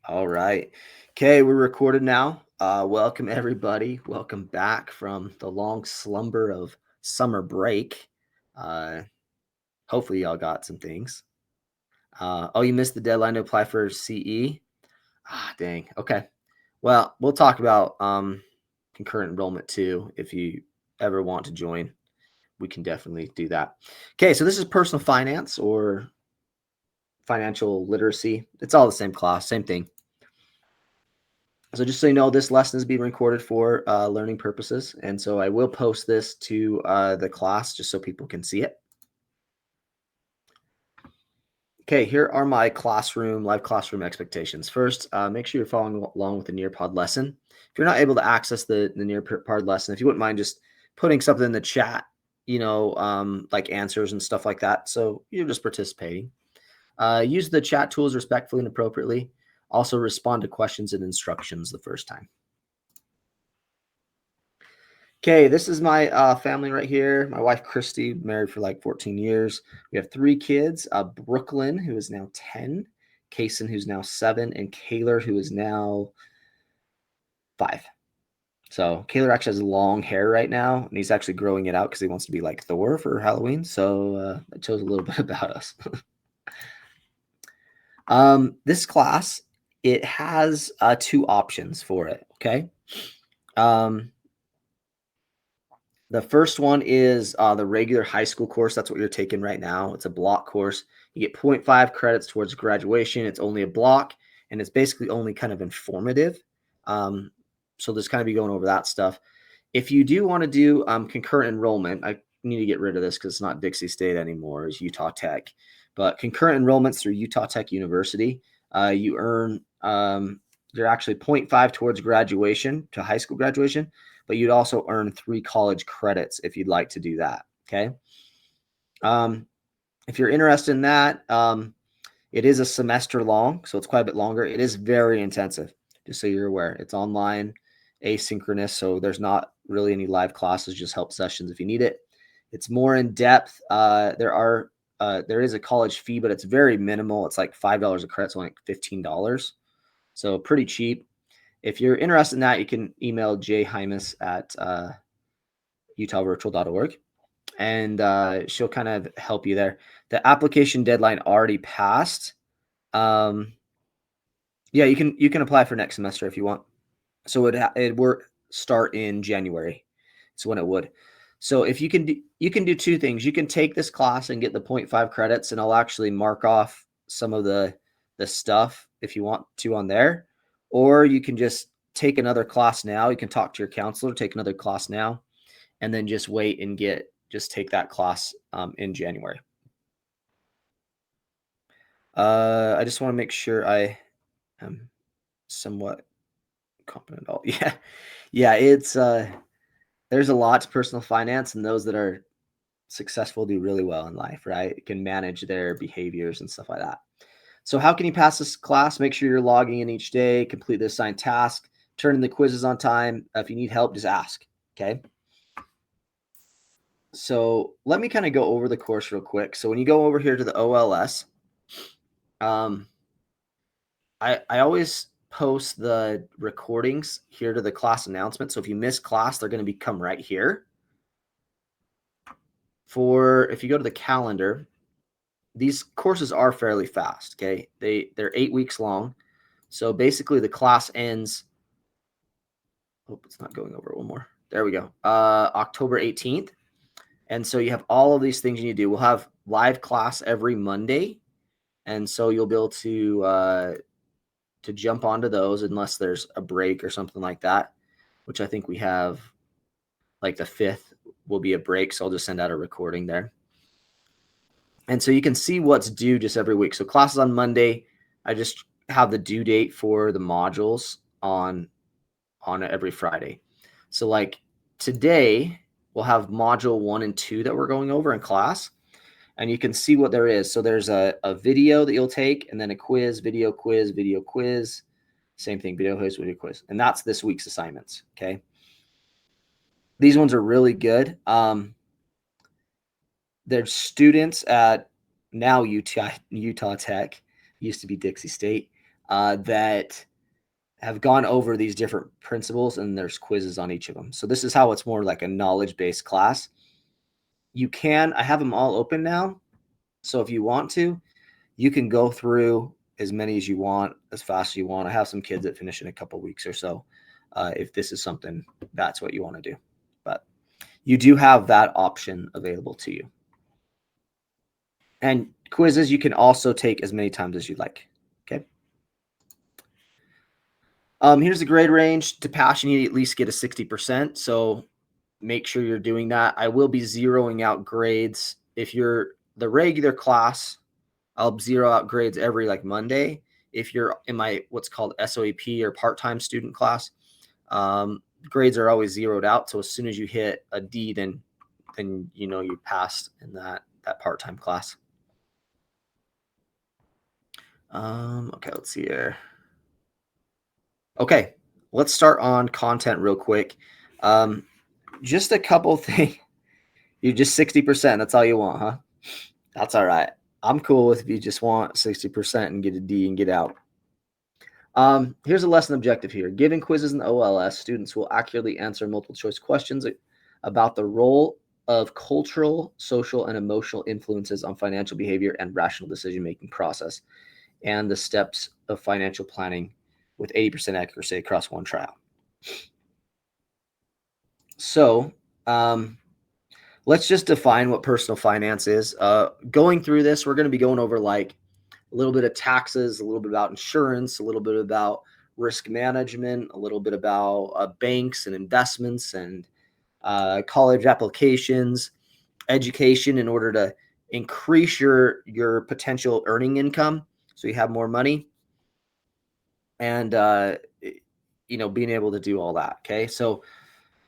All right. Okay, we're recorded now. Welcome everybody. Welcome back from the long slumber of summer break. Uh, Hopefully y'all got some things. Oh, you missed the deadline to apply for CE? Ah, dang. Okay. Well, we'll talk about concurrent enrollment too. If you ever want to join, we can definitely do that. Okay, so this is personal finance or financial literacy. It's all the same class, same thing. So just so you know, this lesson is being recorded for learning purposes. And so I will post this to the class just so people can see it. Okay, here are my live classroom expectations. First, make sure you're following along with the Nearpod lesson. If you're not able to access the Nearpod lesson, if you wouldn't mind just putting something in the chat, like answers and stuff like that. So you're just participating. Use the chat tools respectfully and appropriately. Also respond to questions and instructions the first time. Okay, this is my family right here. My wife, Christy, married for like 14 years. We have 3 kids, Brooklyn, who is now 10, Kaysen, who's now 7, and Kaylor, who is now 5. So Kaylor actually has long hair right now, and he's actually growing it out because he wants to be like Thor for Halloween. So that shows a little bit about us. This class, it has 2 options for it, okay? The first one is the regular high school course. That's what you're taking right now. It's a block course. You get 0.5 credits towards graduation. It's only a block, and it's basically only kind of informative. So just kind of be going over that stuff. If you do want to do concurrent enrollment, I need to get rid of this because it's not Dixie State anymore. It's Utah Tech. But concurrent enrollments through Utah Tech University, you earn you're actually 0.5 towards graduation, to high school graduation, but you'd also earn 3 college credits if you'd like to do that. Okay. If you're interested in that, it is a semester long, so it's quite a bit longer. It is very intensive, just so you're aware. It's online, asynchronous, so there's not really any live classes, just help sessions if you need it. It's more in depth. There is a college fee, but it's very minimal. It's like $5 a credit, so like $15. So pretty cheap. If you're interested in that, you can email jhymus at utahvirtual.org, and she'll kind of help you there. The application deadline already passed. Yeah, you can apply for next semester if you want. So it would start in January. It's when it would. So if you can do 2 things. You can take this class and get the 0.5 credits, and I'll actually mark off some of the stuff if you want to on there, or you can just take another class now. You can talk to your counselor, take another class now, and then just wait and just take that class in January. I just want to make sure I am somewhat competent. Yeah, it's there's a lot to personal finance, and those that are successful do really well in life, right? It can manage their behaviors and stuff like that. So how can you pass this class? Make sure you're logging in each day, complete the assigned task, turn in the quizzes on time. If you need help, just ask, okay? So let me kind of go over the course real quick. So when you go over here to the OLS, I always post the recordings here to the class announcement. So if you miss class, they're going to come right here. If you go to the calendar, these courses are fairly fast. Okay. They're 8 weeks long. So basically the class ends. Hope it's not going over one more. There we go. October 18th. And so you have all of these things you need to do. We'll have live class every Monday. And so you'll be able to jump onto those unless there's a break or something like that, which I think we have like the 5th will be a break. So I'll just send out a recording there. And so you can see what's due just every week. So classes on Monday, I just have the due date for the modules on every Friday. So like today, we'll have module 1 and 2 that we're going over in class, and you can see what there is. So there's a video that you'll take, and then a quiz, video quiz, video quiz. Same thing, video quiz, video quiz. And that's this week's assignments, okay? These ones are really good. There's students at now Utah Tech, used to be Dixie State. that have gone over these different principles, and there's quizzes on each of them. So this is how it's more like a knowledge-based class. I have them all open now. So if you want to, you can go through as many as you want, as fast as you want. I have some kids that finish in a couple weeks or so, if this is something that's what you want to do. But you do have that option available to you. And quizzes you can also take as many times as you like. Okay. Here's the grade range. To pass, you need to at least get a 60%. So make sure you're doing that. I will be zeroing out grades. If you're the regular class, I'll zero out grades every like Monday. If you're in my what's called SOEP or part-time student class, grades are always zeroed out. So as soon as you hit a D, then you know you passed in that part-time class. Okay, let's see here. Okay, let's start on content real quick. Just a couple things. You just 60%. That's all you want, huh? That's all right. I'm cool with if you just want 60% and get a D and get out. Here's a lesson objective here. Given quizzes in the OLS, students will accurately answer multiple choice questions about the role of cultural, social, and emotional influences on financial behavior and rational decision-making process, and the steps of financial planning with 80% accuracy across one trial. So let's just define what personal finance is. Going through this, we're going to be going over like a little bit of taxes, a little bit about insurance, a little bit about risk management, a little bit about banks and investments and college applications, education in order to increase your potential earning income so you have more money, and being able to do all that. Okay, so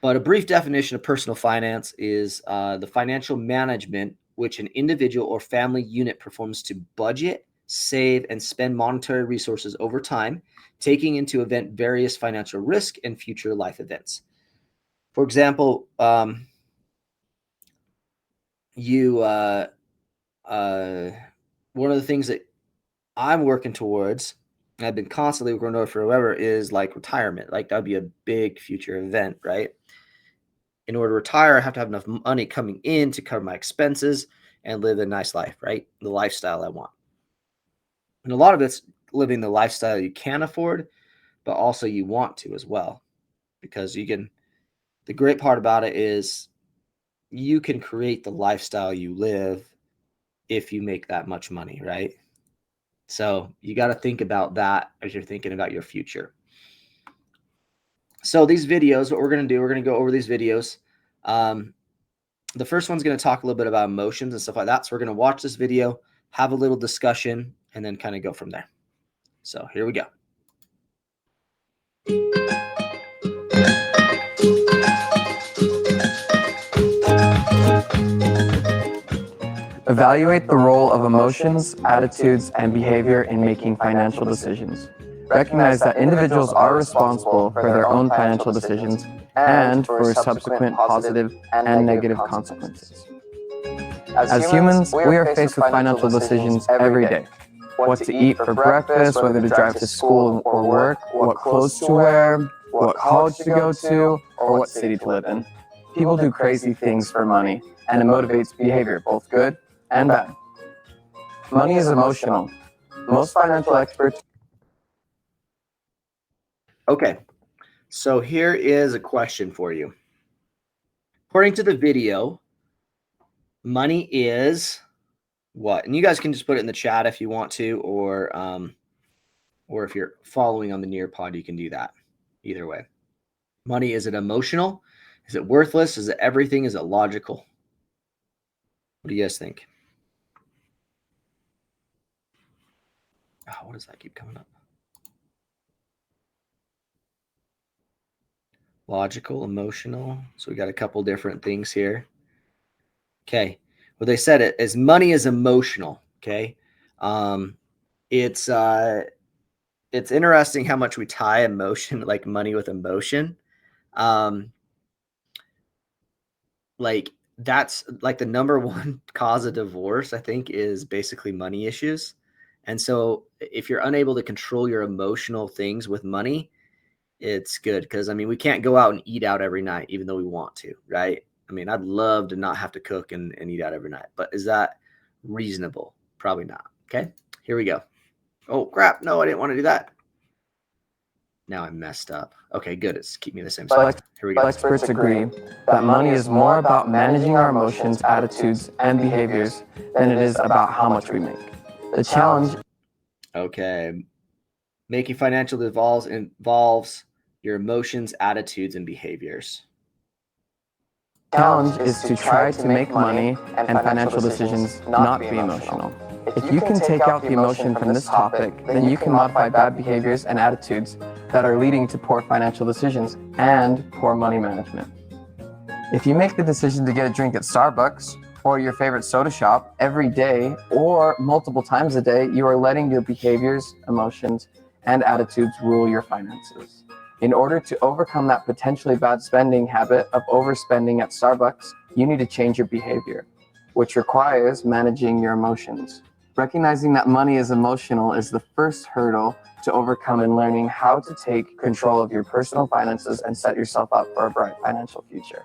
but a brief definition of personal finance is the financial management which an individual or family unit performs to budget, save, and spend monetary resources over time, taking into account various financial risk and future life events. For example, one of the things that I'm working towards, and I've been constantly working towards forever, is like retirement. Like that'd be a big future event, right? In order to retire, I have to have enough money coming in to cover my expenses and live a nice life, right? The lifestyle I want. And a lot of it's living the lifestyle you can afford, but also you want to as well. Because the great part about it is you can create the lifestyle you live if you make that much money, right? So you got to think about that as you're thinking about your future. So these videos, what we're going to do, we're going to go over these videos. The first one's going to talk a little bit about emotions and stuff like that. So we're going to watch this video, have a little discussion, and then kind of go from there. So here we go. Evaluate the role of emotions, attitudes, and behavior in making financial decisions. Recognize that individuals are responsible for their own financial decisions and for subsequent positive and negative consequences. As humans, we are faced with financial decisions every day. What to eat for breakfast, whether to drive to school or work, what clothes to wear, what college to go to, or what city to live in. People do crazy things for money, and it motivates behavior, both good and bad. Money is emotional. Most financial experts. Okay, so here is a question for you. According to the video, money is what? And you guys can just put it in the chat if you want to, or if you're following on the Nearpod, you can do that. Either way. Money, is it emotional? Is it worthless? Is it everything? Is it logical? What do you guys think? Oh, what does that keep coming up? Logical, emotional. So we got a couple different things here. Okay. Well, they said it as money is emotional. Okay. It's interesting how much we tie emotion, like money, with emotion. Like that's like the number one cause of divorce, I think, is basically money issues. And so if you're unable to control your emotional things with money, it's good because, I mean, we can't go out and eat out every night, even though we want to, right? I mean, I'd love to not have to cook and eat out every night, but is that reasonable? Probably not. Okay, here we go. Oh, crap. No, I didn't want to do that. Now I messed up. Okay, good. It's keep me the same spot. Here we go. Experts agree that money is more about managing our emotions, attitudes, and behaviors than it is about how much we make. The challenge. Okay. Making financial involves your emotions, attitudes, and behaviors. Challenge is to try to make money and financial decisions not be emotional. If you can take out the emotion from this topic, then you can modify bad behaviors and attitudes that are leading to poor financial decisions and poor money management. If you make the decision to get a drink at Starbucks or your favorite soda shop every day or multiple times a day, you are letting your behaviors, emotions, and attitudes rule your finances. In order to overcome that potentially bad spending habit of overspending at Starbucks, you need to change your behavior, which requires managing your emotions. Recognizing that money is emotional is the first hurdle to overcome in learning how to take control of your personal finances and set yourself up for a bright financial future.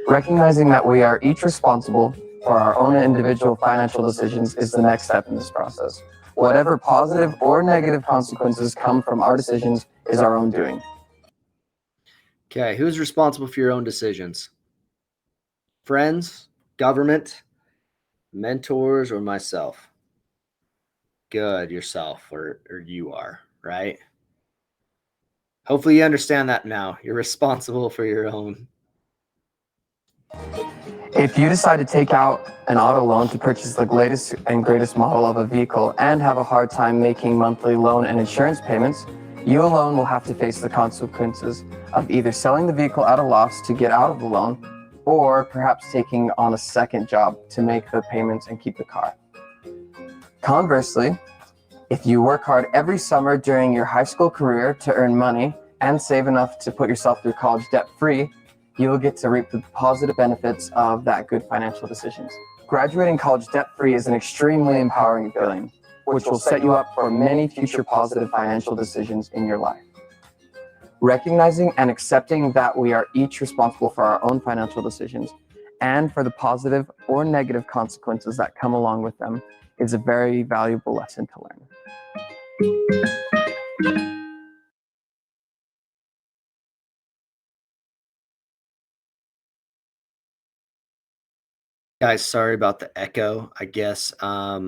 Recognizing that we are each responsible for our own individual financial decisions is the next step in this process. Whatever positive or negative consequences come from our decisions is our own doing. Okay, who's responsible for your own decisions? Friends, government, mentors, or myself? Good, yourself, or you are, right? Hopefully you understand that now. You're responsible for your own. If you decide to take out an auto loan to purchase the latest and greatest model of a vehicle and have a hard time making monthly loan and insurance payments, you alone will have to face the consequences of either selling the vehicle at a loss to get out of the loan or perhaps taking on a second job to make the payments and keep the car. Conversely, if you work hard every summer during your high school career to earn money and save enough to put yourself through college debt-free, you will get to reap the positive benefits of that good financial decisions. Graduating college debt-free is an extremely empowering feeling, which will set you up for many future positive financial decisions in your life. Recognizing and accepting that we are each responsible for our own financial decisions and for the positive or negative consequences that come along with them is a very valuable lesson to learn. Guys, sorry about the echo, I guess. Let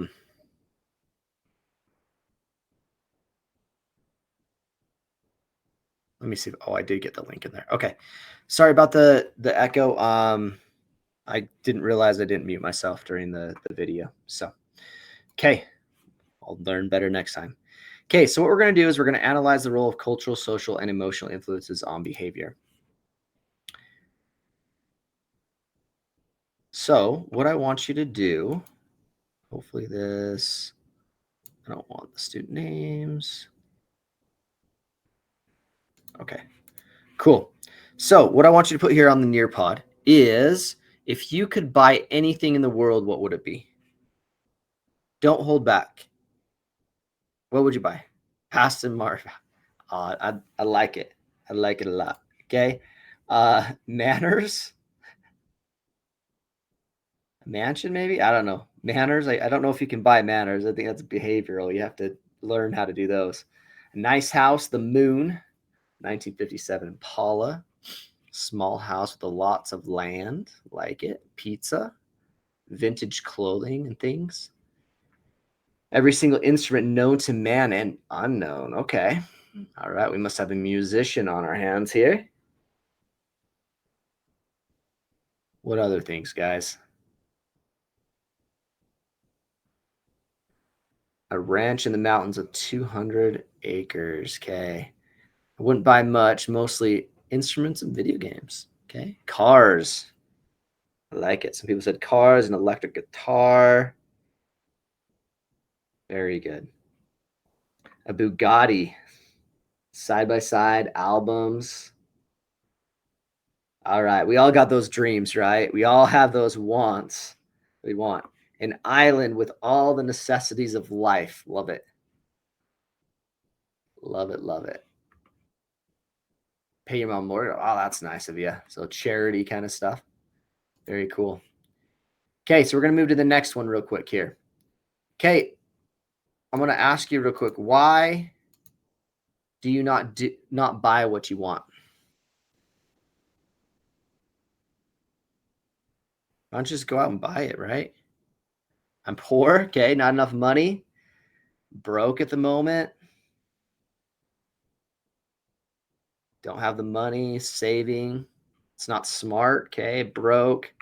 me see. Oh, I did get the link in there. Okay. Sorry about the echo. I didn't realize I didn't mute myself during the video. So, okay. I'll learn better next time. Okay, so what we're going to do is we're going to analyze the role of cultural, social, and emotional influences on behavior. So what I want you to do, hopefully this, I don't want the student names. Okay, cool. So what I want you to put here on the Nearpod is, if you could buy anything in the world, what would it be? Don't hold back. What would you buy? Aston Martin. I like it. I like it a lot. Okay. Manners. Mansion, maybe? I don't know. Manners. I don't know if you can buy manners. I think that's behavioral. You have to learn how to do those. A nice house, the moon, 1957 Impala. Small house with lots of land. Like it. Pizza. Vintage clothing and things. Every single instrument known to man and unknown. Okay. All right. We must have a musician on our hands here. What other things, guys? A ranch in the mountains of 200 acres. Okay. I wouldn't buy much, mostly instruments and video games. Okay. Cars. I like it. Some people said cars, an electric guitar. Very good. A Bugatti. Side-by-side albums. All right. We all got those dreams, right? We all have those wants we want. An island with all the necessities of life. Love it. Love it, love it. Pay your mom more. Oh, that's nice of you. So charity kind of stuff. Very cool. Okay, so we're going to move to the next one real quick here. Okay, I'm going to ask you real quick. Why do you not buy what you want? Why don't you just go out and buy it, right? I'm poor. Okay, not enough money. Broke at the moment. Don't have the money. Saving. It's not smart. Okay, broke.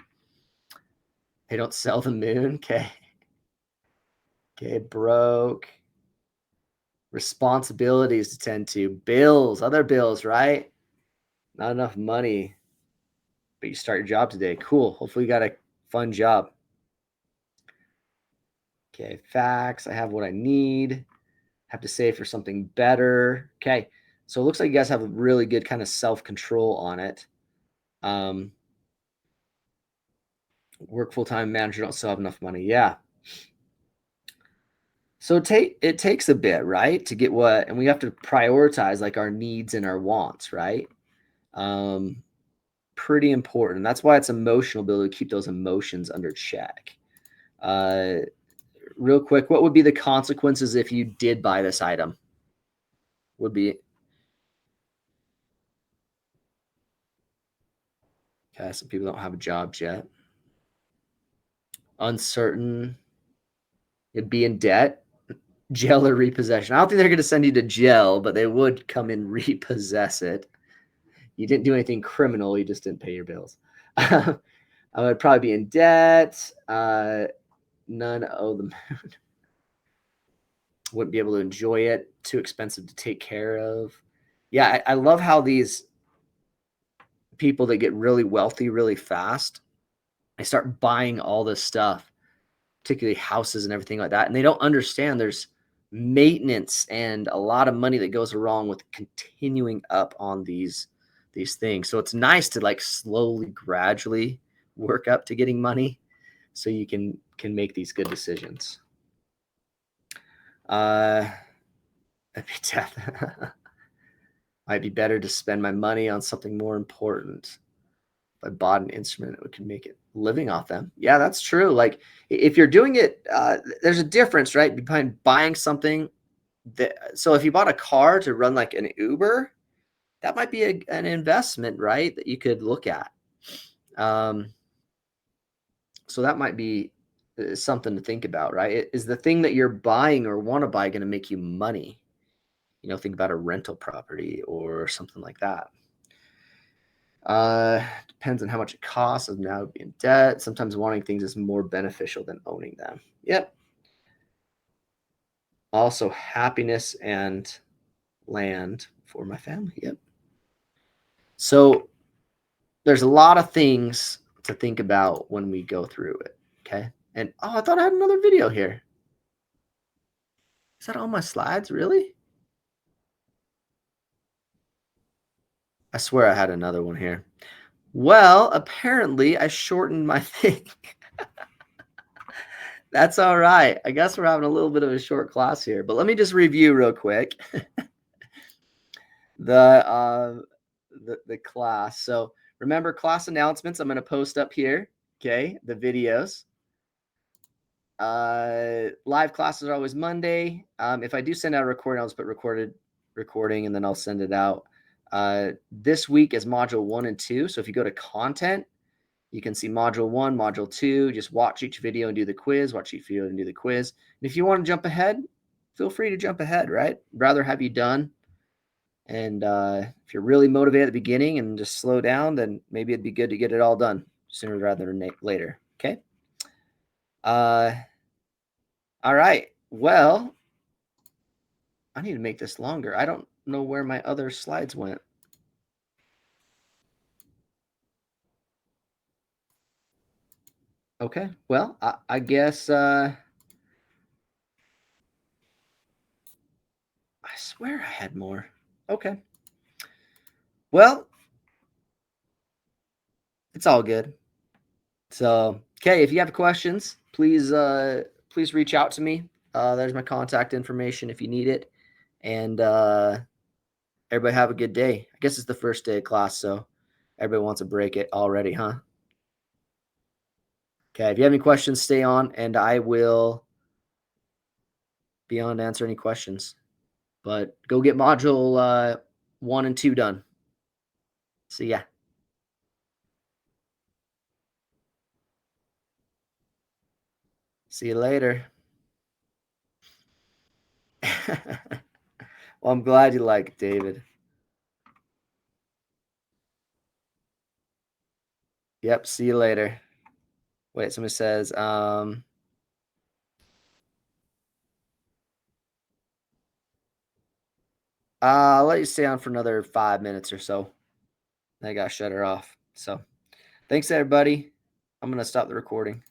They don't sell the moon. Okay. Okay, broke. Responsibilities to tend to. Bills, other bills, right? Not enough money. But you start your job today. Cool. Hopefully you got a fun job. Okay, facts. I have what I need. Have to save for something better. Okay. So it looks like you guys have a really good kind of self-control on it. Work full-time, manager, don't still have enough money. Yeah. So it takes a bit, right, to get what, and we have to prioritize like our needs and our wants, right? Pretty important. That's why it's emotional, ability to keep those emotions under check. Real quick, what would be the consequences if you did buy this item? Would be, okay, some people don't have jobs yet. Uncertain. You'd be in debt, jail, or repossession. I don't think they're going to send you to jail, but they would come and repossess it. You didn't do anything criminal. You just didn't pay your bills. I would probably be in debt. None owe the moon. Wouldn't be able to enjoy it. Too expensive to take care of. Yeah, I love how these people that get really wealthy really fast, they start buying all this stuff, particularly houses and everything like that. And they don't understand there's maintenance and a lot of money that goes along with continuing up on these things. So it's nice to like slowly, gradually work up to getting money so you can make these good decisions. That'd be death. Might be better to spend my money on something more important. If I bought an instrument, it could make it living off them. Yeah, that's true. Like if you're doing it, there's a difference, right, between buying something that. So if you bought a car to run like an Uber, that might be an investment, right, that you could look at. So that might be something to think about, right? Is the thing that you're buying or want to buy going to make you money? Think about a rental property or something like that. Depends on how much it costs. Of now be in debt. Sometimes wanting things is more beneficial than owning them. Yep. Also happiness and land for my family. Yep. So there's a lot of things to think about when we go through it. Okay. And I thought I had another video here. Is that all my slides? Really? I swear I had another one here. Well, apparently I shortened my thing. That's all right. I guess we're having a little bit of a short class here, but let me just review real quick the class. So remember, class announcements I'm going to post up here. Okay, the videos. Live classes are always Monday. If I do send out a recording, I'll just put recording, and then I'll send it out. This week is module 1 and 2. So if you go to content, you can see module 1, module 2. Just watch each video and do the quiz. Watch each video and do the quiz. And if you want to jump ahead, feel free to jump ahead, right? Rather have you done. And if you're really motivated at the beginning and just slow down, then maybe it'd be good to get it all done sooner rather than later. Okay. All right. Well, I need to make this longer. I don't know where my other slides went. Okay. Well, I guess I swear I had more. Okay. Well, it's all good. So, okay, if you have questions, please reach out to me. There's my contact information if you need it. And everybody have a good day. I guess it's the first day of class, so everybody wants to break it already, huh? Okay, if you have any questions, stay on, and I will be on to answer any questions. But go get module 1 and 2 done. See ya. See you later. Well, I'm glad you like it, David. Yep, see you later. Wait, somebody says, I'll let you stay on for another 5 minutes or so. I gotta shut her off. So thanks, everybody. I'm gonna stop the recording.